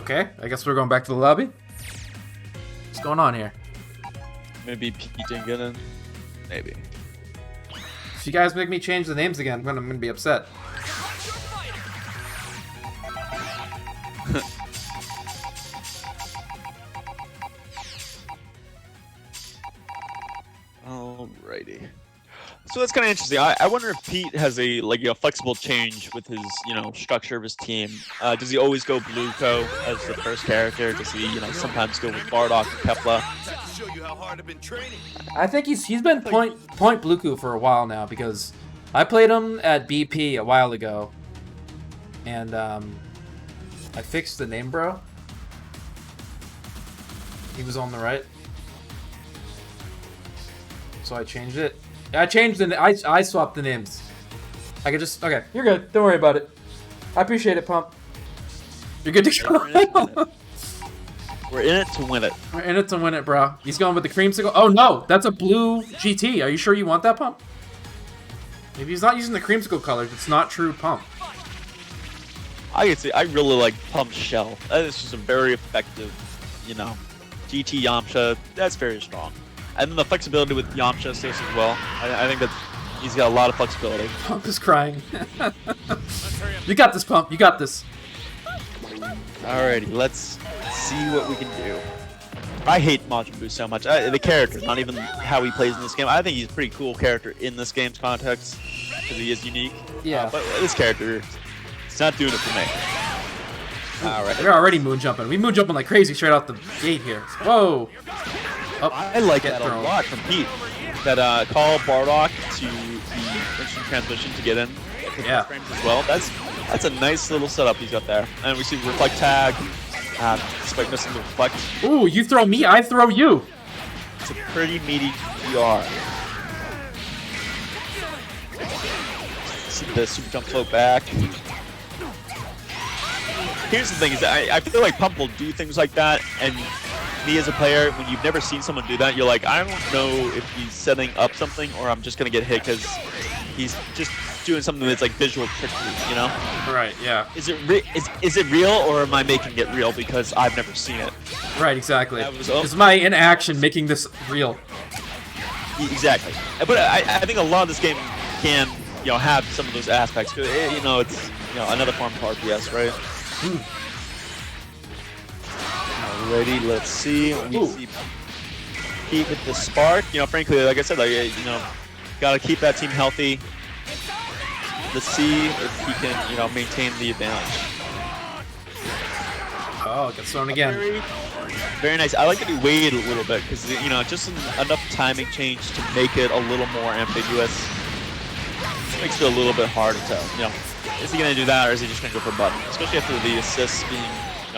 Okay, I guess we're going back to the lobby. What's going on here? Maybe Pete didn't get in. Maybe. If you guys make me change the names again, I'm gonna be upset. Alrighty. So that's kind of interesting. I wonder if Pete has a flexible change with his structure of his team. Does he always go Bluko as the first character? Does he sometimes go with Bardock or Kepler? I think he's been point Bluku for a while now because I played him at BP a while ago, and I fixed the name, bro. He was on the right, so I changed it. I changed I swapped the names. I could just okay. You're good. Don't worry about it. I appreciate it, Pump. You're good to go. We're in it to win it. We're in it to win it, bro. He's going with the creamsicle. Oh no, that's a blue GT. Are you sure you want that, Pump? Maybe he's not using the creamsicle colors. It's not true, Pump. I can see. I really like Pump's shell. That is just a very effective, GT Yamcha. That's very strong. And then the flexibility with Yamcha stays as well. I think that he's got a lot of flexibility. Pump is crying. You got this, Pump. You got this. Alrighty, let's see what we can do. I hate Majin Buu so much. The character, not even how he plays in this game. I think he's a pretty cool character in this game's context because he is unique. Yeah. But this character, it's not doing it for me. Alright. We're already moon jumping. We moon jumping like crazy straight out the gate here. Whoa. Oh, I like that a lot from Pete. That call Bardock to the instant transmission to get in. Yeah. Frames as well. That's a nice little setup he's got there. And we see reflect tag. Despite missing the reflect. Ooh, you throw me, I throw you. It's a pretty meaty PR. See the super jump float back. Here's the thing: is that I feel like Pump will do things like that, and me as a player, when you've never seen someone do that, you're like, I don't know if he's setting up something or I'm just gonna get hit because he's just doing something that's like visual trickery, Right, yeah. Is it real or am I making it real because I've never seen it? Right, exactly. Is my inaction making this real? Exactly. But I think a lot of this game can have some of those aspects. Cause it's another form of RPS, right? Alrighty, let's see. We see Pete with the spark. Frankly, like I said, gotta keep that team healthy. Let's see if he can, maintain the advantage. Oh, gets thrown again. Very nice. I like that he waited a little bit because, just enough timing change to make it a little more ambiguous. Makes it a little bit harder to, is he going to do that or is he just going to go for button? Especially after the assists being,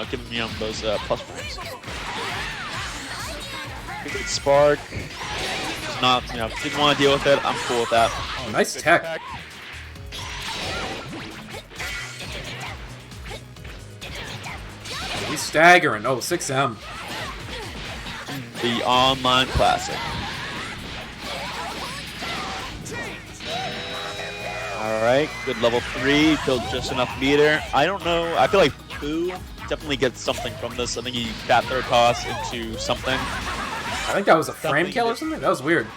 giving him those plus points. Good spark. Just not, didn't want to deal with it. I'm cool with that. Oh, nice tech. He's staggering. Oh, 6M. The online classic. Alright, good level 3, killed just enough meter. I don't know, I feel like Boo definitely gets something from this. I think he got third toss into something. I think that was a frame kill or something? That was weird.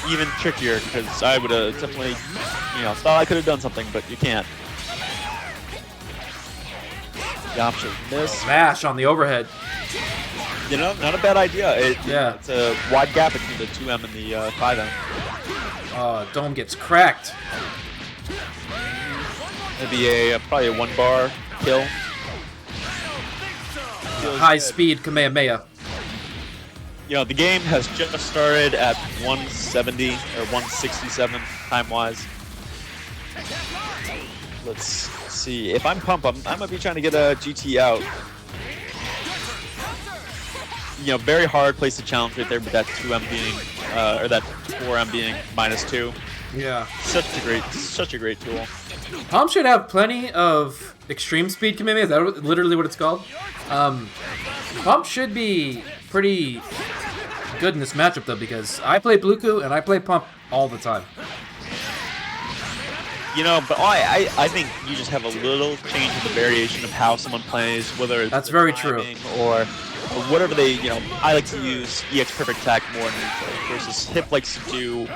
Even trickier, because I would have definitely, thought I could have done something, but you can't. Yamcha miss. Mash on the overhead. Not a bad idea. Yeah. It's a wide gap between the 2M and the 5M. Oh, Dome gets cracked. Maybe probably a 1-bar kill. High speed Kamehameha. The game has just started at 170 or 167 time-wise. Let's see. If I'm Pump, I might be trying to get a GT out. Very hard place to challenge right there with that 2M being, or that 4M being -2. Yeah. Such a great tool. Pump should have plenty of extreme speed Kamehameha. Is that literally what it's called? Pump should be pretty good in this matchup though, because I play Bluku and I play Pump all the time. You know, but I think you just have a little change in the variation of how someone plays, whether it's That's very true. or whatever they, you know, I like to use EX Perfect Attack more neutral versus Hip likes to do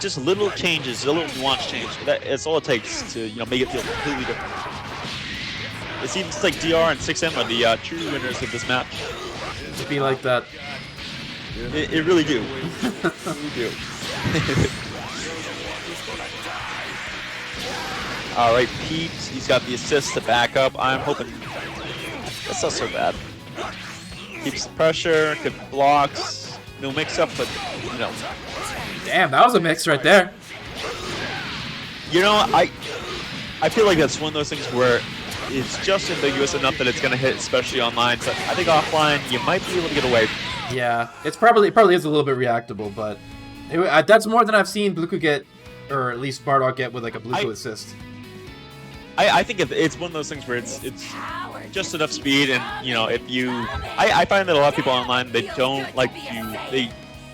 just little changes, a little nuance change. That's all it takes to, you know, make it feel completely different. It seems like DR and 6M are the true winners of this match. To be like that. It really do. It really do. All right, Pete, he's got the assist to back up. I'm hoping that's not so bad. Keeps the pressure, good blocks, no mix-up, but, you know. Damn, that was a mix right there. You know, I feel like that's one of those things where it's just ambiguous enough that it's going to hit, especially online, but I think offline, you might be able to get away. Yeah, it probably is a little bit reactable, but that's more than I've seen Bluku get, or at least Bardock get with like a Bluku assist. I think it's one of those things where it's just enough speed, and you know, if you, I find that a lot of people online, they don't like to,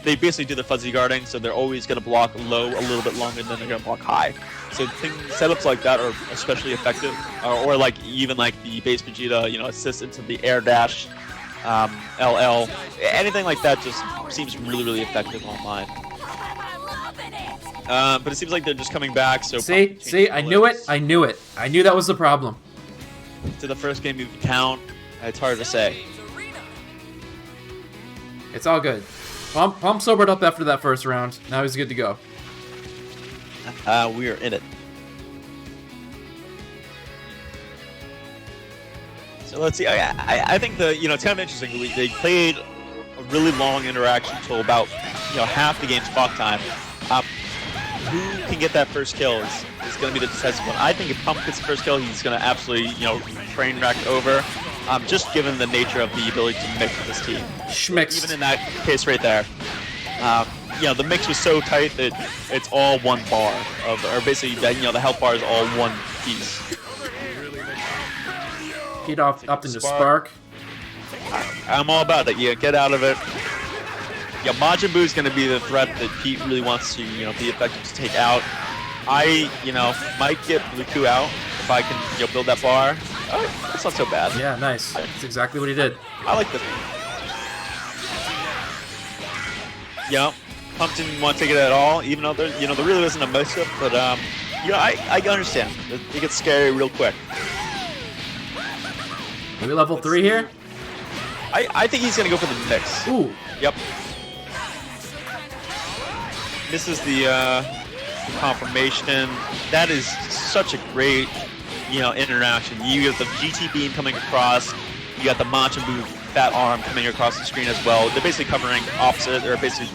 they basically do the fuzzy guarding, so they're always going to block low a little bit longer than they're going to block high. So setups like that are especially effective, or like even like the base Vegeta, you know, assist into the air dash, LL, anything like that just seems really, really effective online. But it seems like they're just coming back. So see, I knew it. I knew that was the problem. To the first game you count, it's hard to say. It's all good. Pump sobered up after that first round. Now he's good to go. We are in it. So let's see. I think it's kind of interesting. They played a really long interaction till about half the game's clock time. Who can get that first kill is going to be the decisive one. I think if Pump gets the first kill, he's going to absolutely train wreck over. Just given the nature of the ability to mix with this team. Schmixed. Even in that case right there. The mix was so tight that it's all one bar or basically the health bar is all one piece. Pete opted into Spark. I'm all about it. Yeah, get out of it. Yeah, Majin Buu's going to be the threat that Pete really wants to be effective to take out. I might get Bluku out if I can build that bar. Oh, that's not so bad. Yeah, nice. That's exactly what he did. I like this. Pump didn't want to take it at all, even though there really wasn't a mix-up. But I understand. It gets scary real quick. Maybe level 3 here. I think he's gonna go for the mix. Ooh. Yep. This is the confirmation. That is such a great interaction. You get the GT beam coming across. You got the Majin Buu fat arm coming across the screen as well. They're basically covering opposite. They're basically.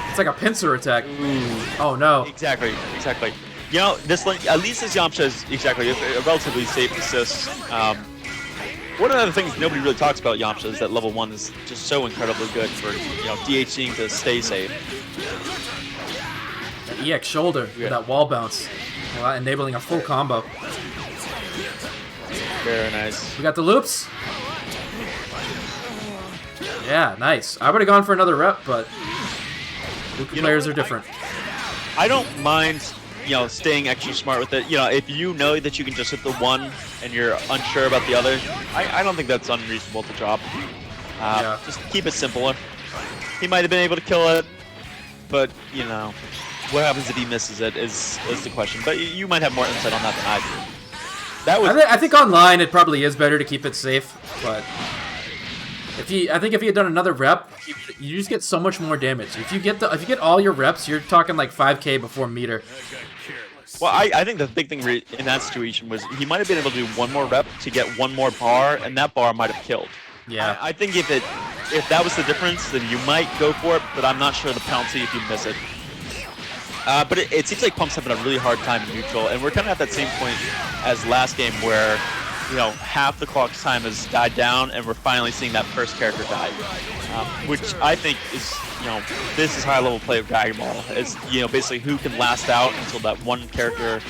It's like a pincer attack. Ooh. Oh no. Exactly. This at least this Yamcha is exactly a relatively safe assist. One of the things nobody really talks about Yamcha is that level 1 is just so incredibly good for DHing to stay safe. That EX shoulder with that wall bounce, enabling a full combo. Very nice. We got the loops. Yeah, nice. I would have gone for another rep, but players are different. I don't mind, staying extra smart with it. If you know that you can just hit the one and you're unsure about the other, I don't think that's unreasonable to drop. Just keep it simpler. He might have been able to kill it, but what happens if he misses it is the question. But you might have more insight on that than I do. I think online it probably is better to keep it safe, but if he had done another rep, you just get so much more damage. If you get all your reps, you're talking like 5K before meter. Well, I think the big thing in that situation was he might have been able to do one more rep to get one more bar, and that bar might have killed. Yeah. I think if that was the difference, then you might go for it, but I'm not sure the penalty if you miss it. But it seems like Pump's having a really hard time in neutral, and we're kind of at that same point as last game where, half the clock's time has died down, and we're finally seeing that first character die. Which I think is, this is high-level play of Dragon Ball. It's, basically who can last out until that one character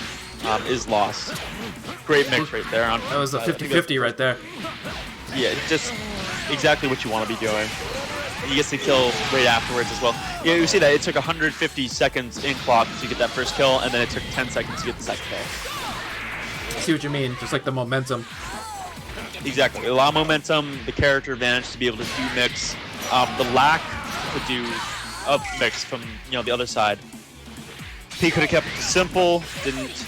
is lost. Great mix right there. That was a 50-50 right there. Yeah, just exactly what you want to be doing. he gets the kill right afterwards as well. Yeah, you see that it took 150 seconds in clock to get that first kill, and then it took 10 seconds to get the second kill. I see what you mean, just like the momentum. Exactly, a lot of momentum, the character advantage to be able to do mix, the lack to do of mix from the other side. He could have kept it simple, didn't.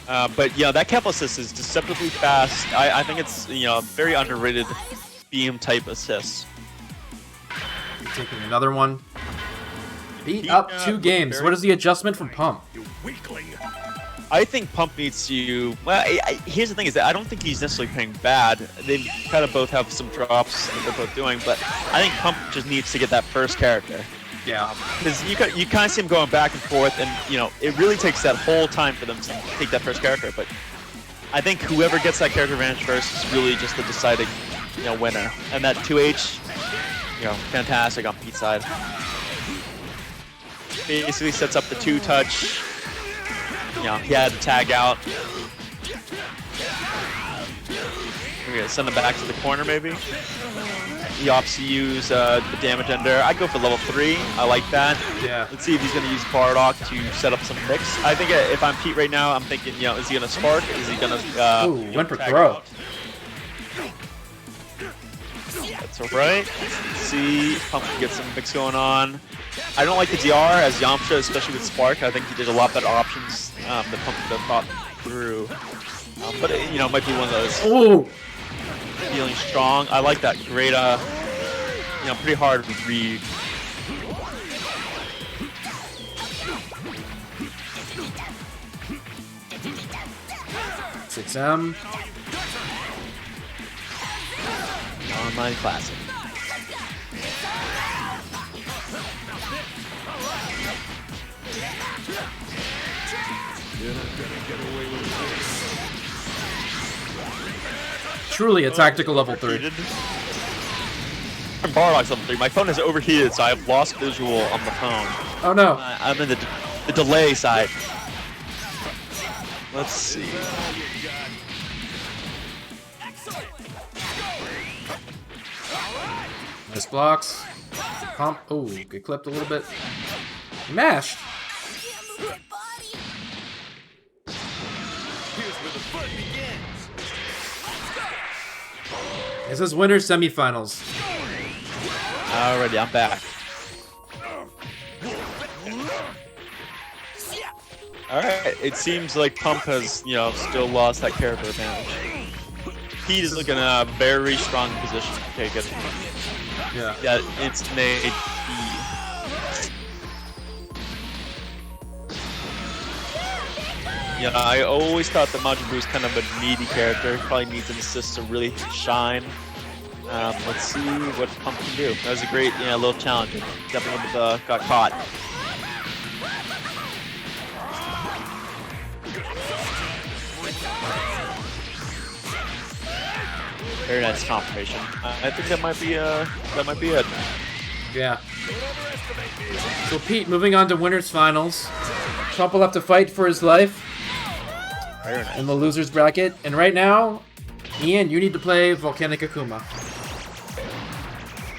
But that Keppel assist is deceptively fast. I think it's a very underrated beam type assist. Taking another one. Beat up 2 games. What is the adjustment from Pump? I think Pump needs to. Well, here's the thing: is that I don't think he's necessarily playing bad. They kind of both have some drops that they're both doing, but I think Pump just needs to get that first character. Yeah. Because you kind of see him going back and forth, and it really takes that whole time for them to take that first character. But I think whoever gets that character advantage first is really just the deciding winner. And that 2H, fantastic on Pete's side. Basically sets up the 2-touch. He had to tag out. We're gonna send him back to the corner, maybe. He opts to use the damage ender. I'd go for level 3. I like that. Yeah. Let's see if he's gonna use Bardock to set up some mix. I think if I'm Pete right now, I'm thinking, is he gonna spark? Is he gonna? Ooh, went for throw. Out? That's alright. Let's see. Pump can get some mix going on. I don't like the DR as Yamcha, especially with Spark. I think there's a lot better options that Pump could have thought through. But it might be one of those. Ooh. Feeling strong. I like that. Great, pretty hard read. XM. Online classic. Truly a tactical level 3. Bardock's level 3. My phone is overheated, so I've lost visual on the phone. Oh no. I'm in the delay side. Let's see. Nice blocks. Pump. Oh, get clipped a little bit. Mashed. This is winner semifinals. Alrighty, I'm back. Alright, it seems like Pump has, still lost that character advantage. Pete is looking in a very strong position to take it. Yeah. Yeah, it's made I always thought that Majin Buu was kind of a needy character. Probably needs an assist to really shine. Let's see what Pump can do. That was a great, little challenge. Definitely would have got caught. Very nice confirmation. I think that might be it. Yeah. So Pete, moving on to winners finals. Pump will have to fight for his life in the losers bracket. And right now, Ian, you need to play Volcanic Akuma.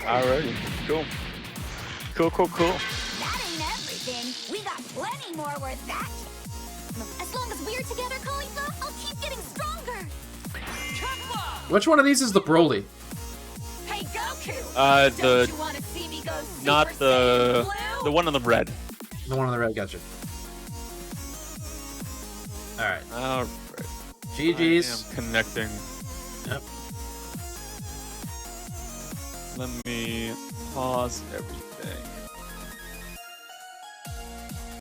Alrighty, cool. Cool. That ain't everything. We got plenty more where that. As long as we're together, Khalifa, I'll keep getting stronger. Which one of these is the Broly? Hey, Goku! The Don't you wanna see me go Super not the Saiyan the one on the red. The one on the red, gotcha. Alright. Alright. GG's. I'm connecting. Yep. Let me pause everything.